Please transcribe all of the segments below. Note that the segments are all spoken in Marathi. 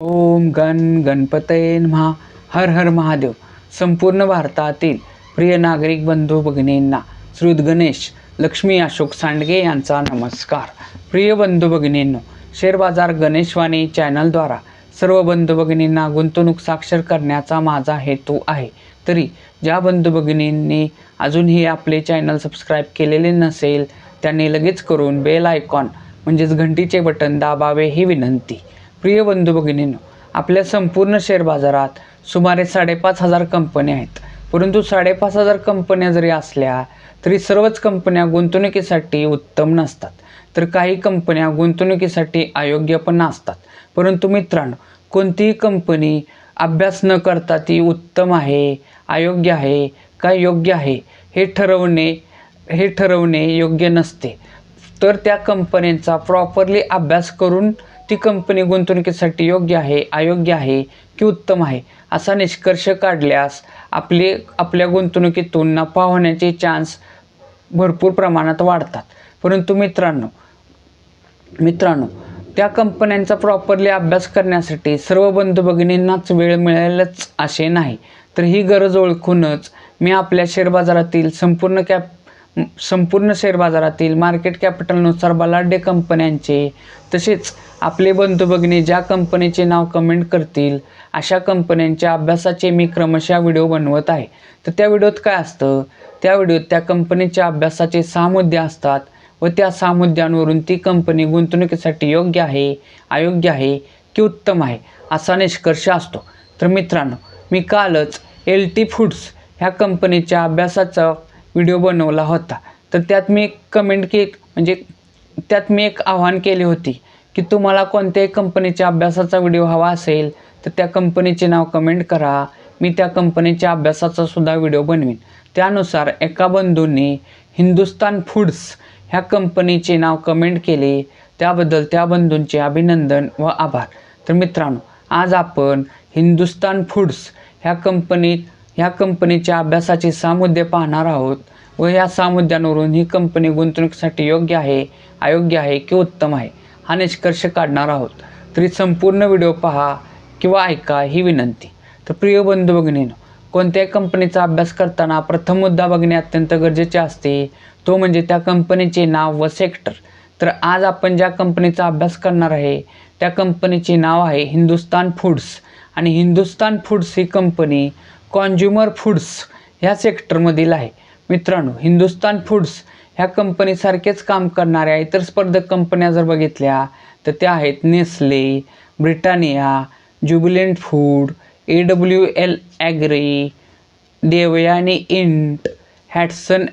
ओम गण गणपतये नमः. हर हर महादेव. संपूर्ण भारतातील प्रिय नागरिक बंधू भगिनींना श्रीयुत गणेश लक्ष्मी अशोक सांडगे यांचा नमस्कार. प्रिय बंधू भगिनींनो, शेअर बाजार गणेशवाणी चॅनलद्वारा सर्व बंधू भगिनींना गुंतवणूक साक्षर करण्याचा माझा हेतू आहे. तरी ज्या बंधू भगिनींनी अजूनही आपले चॅनल सबस्क्राईब केलेले नसेल त्यांनी लगेच करून बेल आयकॉन म्हणजेच घंटीचे बटन दाबावे ही विनंती. प्रिय बंधू भगिनींनो, आपल्या संपूर्ण शेअर बाजारात सुमारे 5,500 कंपन्या आहेत. परंतु 5,500 कंपन्या जरी असल्या तरी सर्वच कंपन्या गुंतवणुकीसाठी उत्तम नसतात, तर काही कंपन्या गुंतवणुकीसाठी अयोग्य पण असतात. परंतु मित्रांनो, कोणतीही कंपनी अभ्यास न करता ती उत्तम आहे, अयोग्य आहे का योग्य आहे हे ठरवणे योग्य नसते. तर त्या कंपन्यांचा प्रॉपरली अभ्यास करून ती कंपनी गुंतवणुकीसाठी योग्य आहे, अयोग्य आहे की उत्तम आहे असा निष्कर्ष काढल्यास आपल्या गुंतवणुकीतून नफा होण्याचे चान्स भरपूर प्रमाणात वाढतात. परंतु मित्रांनो त्या कंपन्यांचा प्रॉपरली अभ्यास करण्यासाठी सर्व बंधू भगिनींनाच वेळ मिळेलच असे नाही. तर ही गरज ओळखूनच मी आपल्या शेअर बाजारातील संपूर्ण शेअर बाजारातील मार्केट कॅपिटलनुसार बलाढ्य कंपन्यांचे, तसेच आपले बंधू भगिनी ज्या कंपनीचे नाव कमेंट करतील अशा कंपन्यांच्या अभ्यासाचे मी क्रमशः व्हिडिओ बनवत आहे. तर त्या व्हिडिओत काय असतं, त्या व्हिडिओत त्या कंपनीच्या अभ्यासाचे 6 मुद्दे असतात व त्या 6 मुद्द्यांवरून ती कंपनी गुंतवणुकीसाठी योग्य आहे, अयोग्य आहे की उत्तम आहे असा निष्कर्ष असतो. तर मित्रांनो, मी कालच LT फूड्स ह्या कंपनीच्या अभ्यासाचा व्हिडिओ बनवला होता. तर त्यात मी एक आव्हान केले होते की तुम्हाला कोणत्याही कंपनीच्या अभ्यासाचा व्हिडिओ हवा असेल तर त्या कंपनीचे नाव कमेंट करा, मी त्या कंपनीच्या अभ्यासाचा सुद्धा व्हिडिओ बनवीन. त्यानुसार एका बंधूंनी हिंदुस्तान फूड्स ह्या कंपनीचे नाव कमेंट केले, त्याबद्दल त्या बंधूंचे अभिनंदन व आभार. तर मित्रांनो, आज आपण हिंदुस्तान फूड्स ह्या कंपनीच्या अभ्यासाचे 6 मुद्दे पाहणार आहोत व या 6 मुद्द्यांवरून ही कंपनी गुंतवणुकीसाठी योग्य आहे, अयोग्य आहे की उत्तम आहे हा निष्कर्ष काढणार आहोत. तरी संपूर्ण व्हिडिओ पहा किंवा ऐका ही विनंती. तर प्रिय बंधू भगिनींनो, कोणत्याही कंपनीचा अभ्यास करताना प्रथम मुद्दा बघणे अत्यंत गरजेचे असते, तो म्हणजे त्या कंपनीचे नाव व सेक्टर. तर आज आपण ज्या कंपनीचा अभ्यास करणार आहे त्या कंपनीचे नाव आहे हिंदुस्तान फूड्स, आणि हिंदुस्तान फूड्स ही कंपनी कॉन्झ्युमर फूड्स ह्या सेक्टरमधील आहे. मित्रांनो, हिंदुस्तान फूड्स ह्या कंपनीसारखेच काम करणाऱ्या इतर स्पर्धक कंपन्या जर बघितल्या तर त्या आहेत Nestle, Britannia, Jubilant Food, AWL Agri, Devyani Int, Hatsun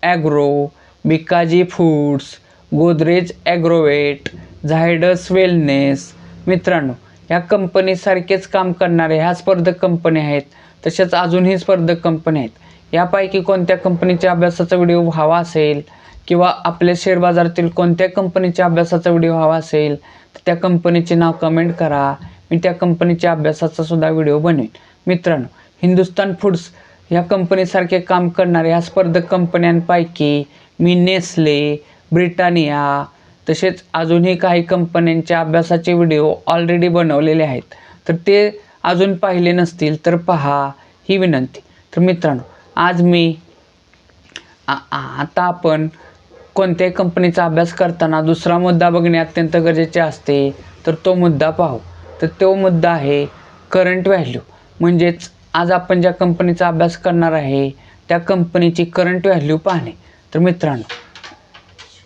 Agro, Bikaji Foods, Godrej Agrovet, Zydus Wellness. मित्रांनो, ह्या कंपनीसारखेच काम करणाऱ्या ह्या स्पर्धक कंपन्या आहेत. तसेच अजूनही स्पर्धक कंपन्या आहेत. यापैकी कोणत्या कंपनीच्या अभ्यासाचा व्हिडिओ हवा असेल किंवा आपल्या शेअर बाजारातील कोणत्या कंपनीच्या अभ्यासाचा व्हिडिओ हवा असेल तर त्या कंपनीचे नाव कमेंट करा, मी त्या कंपनीच्या अभ्यासाचा सुद्धा व्हिडिओ बनवीन. मित्रांनो, हिंदुस्तान फूड्स ह्या कंपनीसारखे काम करणाऱ्या ह्या स्पर्धक कंपन्यांपैकी मी नेस्ले, ब्रिटानिया तसेच अजूनही काही कंपन्यांच्या अभ्यासाचे व्हिडिओ ऑलरेडी बनवलेले आहेत. तर ते अजून पाहिले नसतील तर पहा ही विनंती. तर मित्रांनो, आज आता आपण कोणत्याही कंपनीचा अभ्यास करताना दुसरा मुद्दा बघणे अत्यंत गरजेचे असते, तर तो मुद्दा पाहू. तर तो मुद्दा आहे करंट व्हॅल्यू. म्हणजेच आज आपण ज्या कंपनीचा अभ्यास करणार आहे त्या कंपनीची करंट व्हॅल्यू पाहणे. तर मित्रांनो,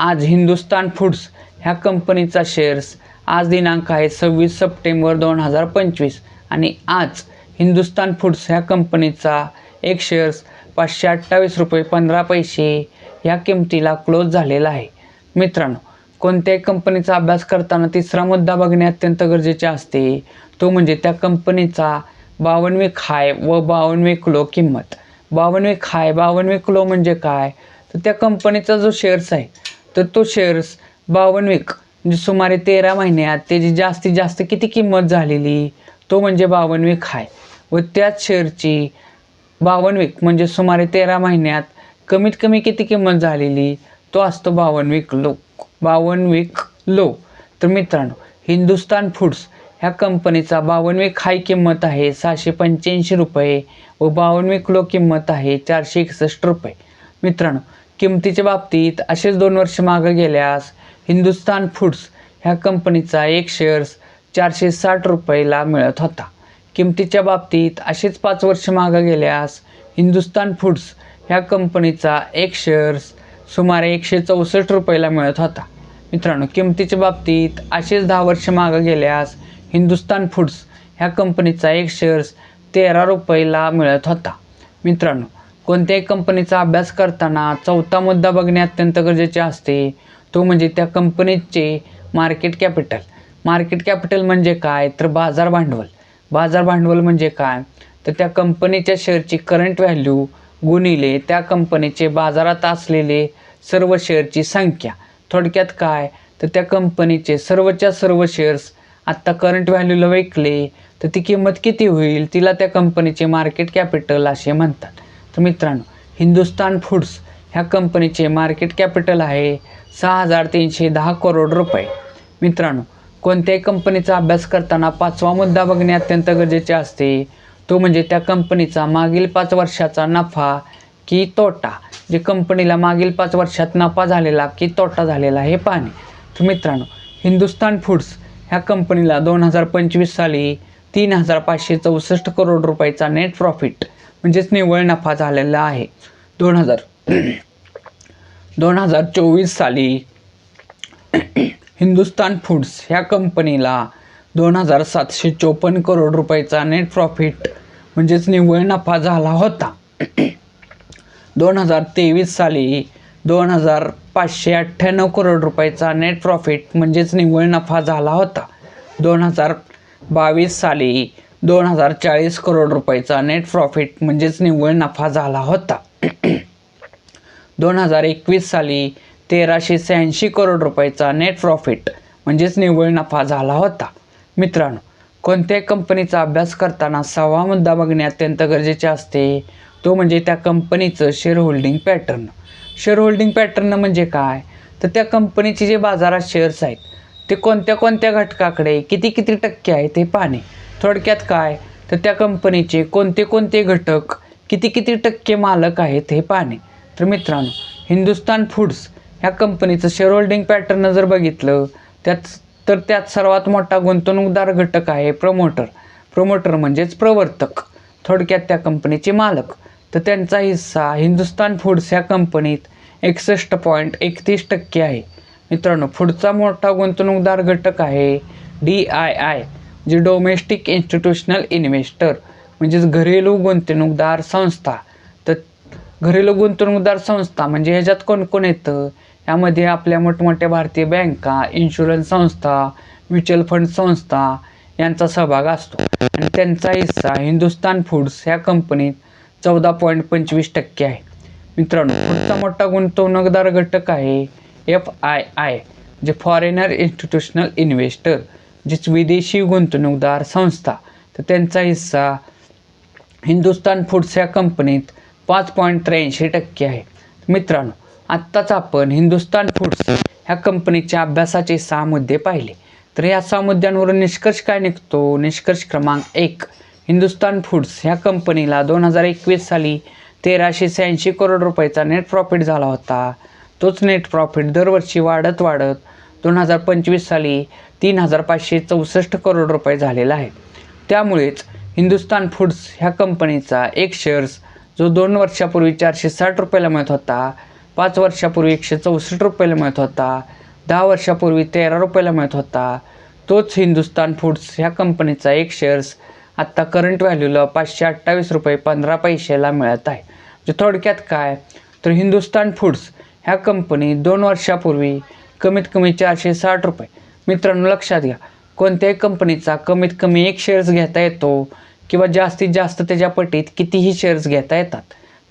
आज हिंदुस्तान फूड्स ह्या कंपनीचा शेअर्स आज दिनांक आहे 26 सप्टेंबर 2025 आणि आज हिंदुस्तान फूड्स ह्या कंपनीचा एक शेअर्स 528 रुपये 15 पैसे ह्या किमतीला क्लोज झालेला आहे. मित्रांनो, कोणत्याही कंपनीचा अभ्यास करताना तिसरा मुद्दा बघणे अत्यंत गरजेचे असते, तो म्हणजे त्या कंपनीचा 52 वीक हाय व 52 वीक लो किंमत. 52 वीक हाय 52 वीक लो म्हणजे काय, तर त्या कंपनीचा जो शेअर्स आहे तर तो शेअर्स 52 वीक म्हणजे सुमारे 13 महिन्यात त्याची जास्तीत जास्त किती किंमत झालेली, तो म्हणजे 52 वीक हाय. व त्याच शेअरची 52 वीक म्हणजे सुमारे 13 महिन्यात कमीत कमी किती किंमत झालेली, तो असतो 52 वीक लो. तर मित्रांनो, हिंदुस्तान फूड्स ह्या कंपनीचा 52वी खाई किंमत आहे 685 रुपये व 52वी क्लो किंमत आहे 461 रुपये. मित्रांनो, किमतीच्या बाबतीत असेच 2 वर्ष मागे गेल्यास हिंदुस्तान फूड्स ह्या कंपनीचा एक शेअर्स 460 रुपयाला मिळत होता. किमतीच्या बाबतीत असेच 5 वर्ष मागे गेल्यास हिंदुस्तान फूड्स ह्या कंपनीचा एक शेअर्स सुमारे 164 रुपयाला मिळत होता. मित्रांनो, किमतीच्या बाबतीत असेच 10 वर्ष मागे गेल्यास हिंदुस्तान फूड्स ह्या कंपनीचा एक शेअर्स 13 रुपयाला मिळत होता. मित्रांनो, कोणत्याही कंपनीचा अभ्यास करताना चौथा मुद्दा बघणे अत्यंत गरजेचे असते, तो म्हणजे त्या कंपनीचे मार्केट कॅपिटल. मार्केट कॅपिटल म्हणजे काय, तर बाजार भांडवल. बाजार भांडवल म्हणजे काय, तर त्या कंपनीच्या शेअरची करंट व्हॅल्यू गुणिले त्या कंपनीचे बाजारात असलेले सर्व शेअरची संख्या. थोडक्यात काय, तर त्या कंपनीचे सर्वच्या सर्व शेअर्स आत्ता करंट व्हॅल्यूला विकले तर ती किंमत किती होईल, तिला त्या कंपनीचे मार्केट कॅपिटल असे म्हणतात. तर मित्रांनो, हिंदुस्तान फूड्स ह्या कंपनीचे मार्केट कॅपिटल आहे 6,310 करोड रुपये. मित्रांनो, कोणत्याही कंपनीचा अभ्यास करताना 5वा मुद्दा बघणे अत्यंत गरजेचे असते, तो म्हणजे त्या कंपनीचा मागील 5 वर्षाचा नफा की तोटा. जे कंपनीला मागील 5 वर्षात नफा झालेला की तोटा झालेला हे पाहणे. तर मित्रांनो, हिंदुस्तान फूड्स ह्या कंपनीला 2025 साली 3,564 करोड रुपयाचा नेट प्रॉफिट म्हणजेच निव्वळ नफा झालेला आहे. 2024 साली हिंदुस्तान फूड्स ह्या कंपनीला 2,754 करोड रुपयाचा नेट प्रॉफिट म्हणजेच निव्वळ नफा झाला होता. 2023 साली 2,598 करोड रुपयाचा नेट प्रॉफिट म्हणजेच निव्वळ नफा झाला होता. 2022 साली 2,040 करोड रुपयाचा नेट प्रॉफिट म्हणजेच निव्वळ नफा झाला होता. 2021 साली 1,386 करोड रुपयाचा नेट प्रॉफिट म्हणजेच निव्वळ नफा झाला होता. मित्रांनो, कोणत्याही कंपनीचा अभ्यास करताना 6वा मुद्दा बघणे अत्यंत गरजेचे असते, तो म्हणजे त्या कंपनीचं share holding pattern. Share holding pattern म्हणजे काय, तर त्या कंपनीचे जे बाजारात शेअर्स आहेत ते कोणत्या कोणत्या घटकाकडे किती किती टक्के आहेत ते पाहणे. थोडक्यात काय, तर त्या कंपनीचे कोणते कोणते घटक किती किती टक्के मालक आहेत हे पाहणे. तर मित्रांनो, हिंदुस्तान फूड्स ह्या कंपनीचं शेअर होल्डिंग पॅटर्न जर बघितलं त्यात सर्वात मोठा गुंतवणूकदार घटक आहे प्रमोटर. प्रमोटर म्हणजेच प्रवर्तक, थोडक्यात त्या कंपनीचे मालक. तर त्यांचा हिस्सा हिंदुस्तान फूड्स ह्या कंपनीत 61.31% आहे. मित्रांनो, पुढचा मोठा गुंतवणूकदार घटक आहे DII, जे डोमेस्टिक इन्स्टिट्यूशनल इन्व्हेस्टर म्हणजेच घरेलू गुंतवणूकदार संस्था. तर घरेलू गुंतवणूकदार संस्था म्हणजे ह्याच्यात कोण कोण येतं, यामध्ये आपल्या मोठमोठ्या भारतीय बँका, इन्शुरन्स संस्था, म्युच्युअल फंड संस्था यांचा सहभाग असतो आणि त्यांचा हिस्सा हिंदुस्तान फूड्स ह्या कंपनीत 14.25% आहे. मित्रांनो, पुढचा मोठा गुंतवणूकदार घटक आहे FII, जे फॉरेनर इन्स्टिट्यूशनल इन्व्हेस्टर, जेच विदेशी गुंतवणूकदार संस्था. तर त्यांचा हिस्सा हिंदुस्तान फूड्स ह्या कंपनीत 5.83% आहे. मित्रांनो, आत्ताच आपण हिंदुस्तान फूड्स ह्या कंपनीच्या अभ्यासाचे 6 मुद्दे पाहिले. तर या 6 मुद्द्यांवरून निष्कर्ष काय निघतो? निष्कर्ष क्रमांक 1, हिंदुस्तान फूड्स ह्या कंपनीला 2021 साली 1,386 करोड रुपयाचा नेट प्रॉफिट झाला होता. तोच नेट प्रॉफिट दरवर्षी वाढत 2025 साली 3,564 करोड रुपये झालेला आहे. त्यामुळेच हिंदुस्तान फूड्स ह्या कंपनीचा एक शेअर्स जो 2 वर्षापूर्वी 460 रुपयाला मिळत होता, 5 वर्षापूर्वी 164 रुपयाला मिळत होता, 10 वर्षापूर्वी 13 रुपयाला मिळत होता, तोच हिंदुस्तान फूड्स ह्या कंपनीचा एक शेअर्स आत्ता करंट व्हॅल्यूला 528 रुपये 15 पैशाला मिळत आहे. म्हणजे थोडक्यात काय, तर हिंदुस्तान फूड्स ह्या कंपनी 2 वर्षापूर्वी कमीत कमी 460 रुपये. मित्रांनो, लक्षात घ्या, कोणत्याही कंपनीचा कमीत कमी एक शेअर्स घेता येतो किंवा जास्तीत जास्त त्याच्या पटीत कितीही शेअर्स घेता येतात.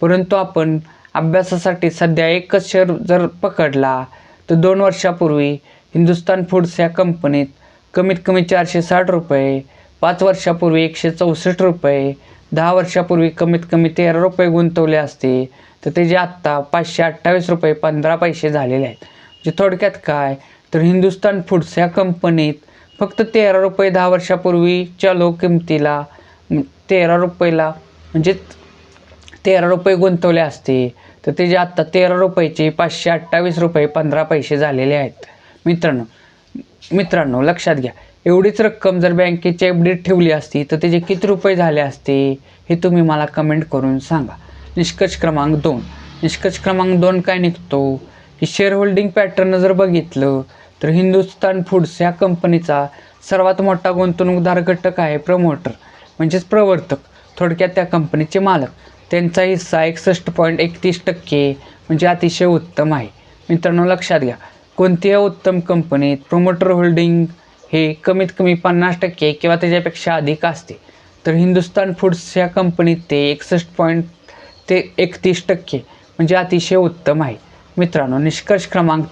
परंतु आपण अभ्यासासाठी सध्या एकच शेअर जर पकडला तर 2 वर्षापूर्वी हिंदुस्तान फूड्स ह्या कंपनीत कमीत कमी 460 रुपये, 5 वर्षापूर्वी 164 रुपये, 10 वर्षापूर्वी कमीत कमी 13 रुपये गुंतवले असते तर त्याचे आत्ता 528 रुपये 15 पैसे झालेले आहेत. म्हणजे थोडक्यात काय, तर हिंदुस्तान फूड्स ह्या कंपनीत फक्त 13 रुपये 10 वर्षापूर्वीच्या लो किमतीला 13 रुपयाला म्हणजे 13 रुपये गुंतवले असते तर ते जे आत्ता 13 रुपयाचे 528 रुपये 15 पैसे झालेले आहेत. मित्रांनो लक्षात घ्या, एवढीच रक्कम जर बँकेच्या एफ.डीत ठेवली असती तर त्याचे किती रुपये झाले असते हे तुम्ही मला कमेंट करून सांगा. निष्कर्ष क्रमांक 2 काय निघतो की शेअर होल्डिंग पॅटर्न जर बघितलं तर हिंदुस्तान फूड्स ह्या कंपनीचा सर्वात मोठा गुंतवणूकदार घटक आहे प्रमोटर म्हणजेच प्रवर्तक, थोडक्यात त्या कंपनीचे मालक. त्यांचा हिस्सा 61.31% म्हणजे अतिशय उत्तम आहे. मित्रांनो लक्षात घ्या, कोणत्याही उत्तम कंपनीत प्रमोटर होल्डिंग हे कमीत कमी 50% किंवा त्याच्यापेक्षा अधिक असते. तर हिंदुस्तान फूड्स ह्या कंपनीत ते 61.31% म्हणजे अतिशय उत्तम आहे. मित्रांनो निष्कर्ष क्रमांक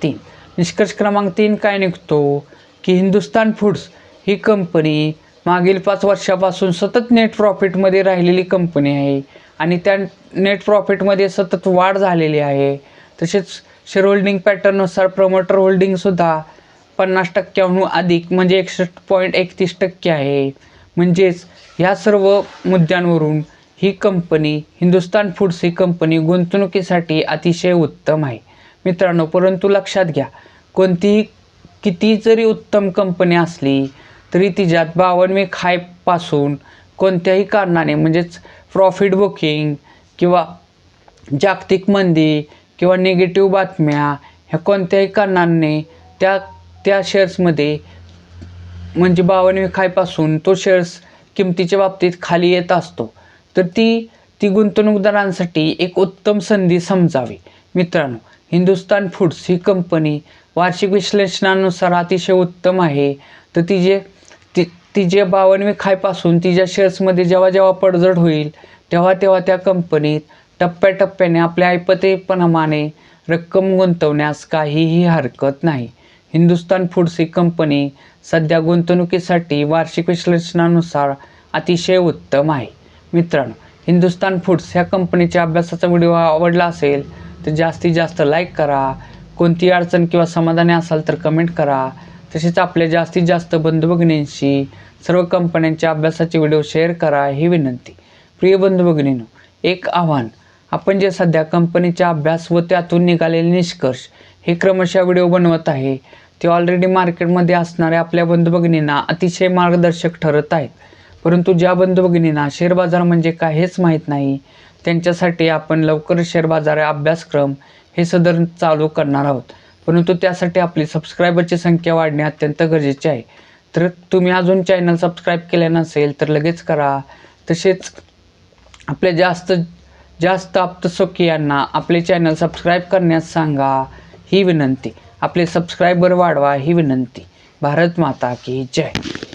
3 काय निघतो की हिंदुस्तान फूड्स ही कंपनी मागील 5 वर्षापासून सतत नेट प्रॉफिटमध्ये राहिलेली कंपनी आहे आणि त्या नेट प्रॉफिटमध्ये सतत वाढ झालेली आहे. तसेच शेअर होल्डिंग पॅटर्ननुसार प्रमोटर होल्डिंगसुद्धा 50%हून अधिक म्हणजे 61.31% आहे. म्हणजेच ह्या सर्व मुद्द्यांवरून ही कंपनी हिंदुस्तान फूड्स ही कंपनी गुंतवणुकीसाठी अतिशय उत्तम आहे. मित्रांनो परंतु लक्षात घ्या, कोणतीही किती जरी उत्तम कंपनी असली तरी तिच्यात 52 खायपासून कोणत्याही कारणाने म्हणजेच प्रॉफिट बुकिंग किंवा जागतिक मंदी किंवा निगेटिव्ह बातम्या ह्या कोणत्याही कारणाने त्या शेअर्समध्ये म्हणजे 52 खायपासून तो शेअर्स किमतीच्या बाबतीत खाली येत असतो. तर ती गुंतवणूकदारांसाठी एक उत्तम संधी समजावी. मित्रांनो हिंदुस्तान फूड्स ही कंपनी वार्षिक विश्लेषणानुसार अतिशय उत्तम आहे. तर तिचे 52 खायपासून तिच्या शेअर्समध्ये जेव्हा पडझड होईल तेव्हा त्या कंपनीत टप्प्याटप्प्याने आपल्या ऐपतीप्रमाणे रक्कम गुंतवण्यास काहीही हरकत नाही. हिंदुस्तान फूड्स ही कंपनी सध्या गुंतवणुकीसाठी वार्षिक विश्लेषणानुसार अतिशय उत्तम आहे. मित्रांनो हिंदुस्तान फूड्स ह्या कंपनीच्या अभ्यासाचा व्हिडिओ आवडला असेल तर जास्तीत जास्त लाईक करा. कोणती अडचण किंवा समाधानी असाल तर कमेंट करा. तसेच आपल्या जास्तीत जास्त बंधू भगिनींशी सर्व कंपन्यांच्या अभ्यासाचे व्हिडिओ शेअर करा ही विनंती. प्रिय बंधू भगिनींनो, एक आव्हान, आपण जे सध्या कंपनीचा अभ्यास व त्यातून निघालेले निष्कर्ष हे क्रमशः व्हिडिओ बनवत आहे ते ऑलरेडी मार्केटमध्ये असणाऱ्या आपल्या बंधू भगिनींना अतिशय मार्गदर्शक ठरत आहेत. परंतु ज्या बंधू भगिनींना शेअर बाजार म्हणजे काय हेच माहीत नाही त्यांच्यासाठी आपण लवकर शेअर बाजार अभ्यासक्रम हे सदर चालू करणार आहोत. परंतु त्यासाठी आपली सबस्क्रायबरची संख्या वाढणे अत्यंत गरजेचे आहे. तर तुम्ही अजून चॅनल सबस्क्राईब केले नसेल तर लगेच करा. तसेच आपल्या जास्त आप्तसखियांना आपले चॅनल सबस्क्राईब करण्यास सांगा ही विनंती. आपले सबस्क्रायबर वाढवा ही विनंती. भारत माता की जय.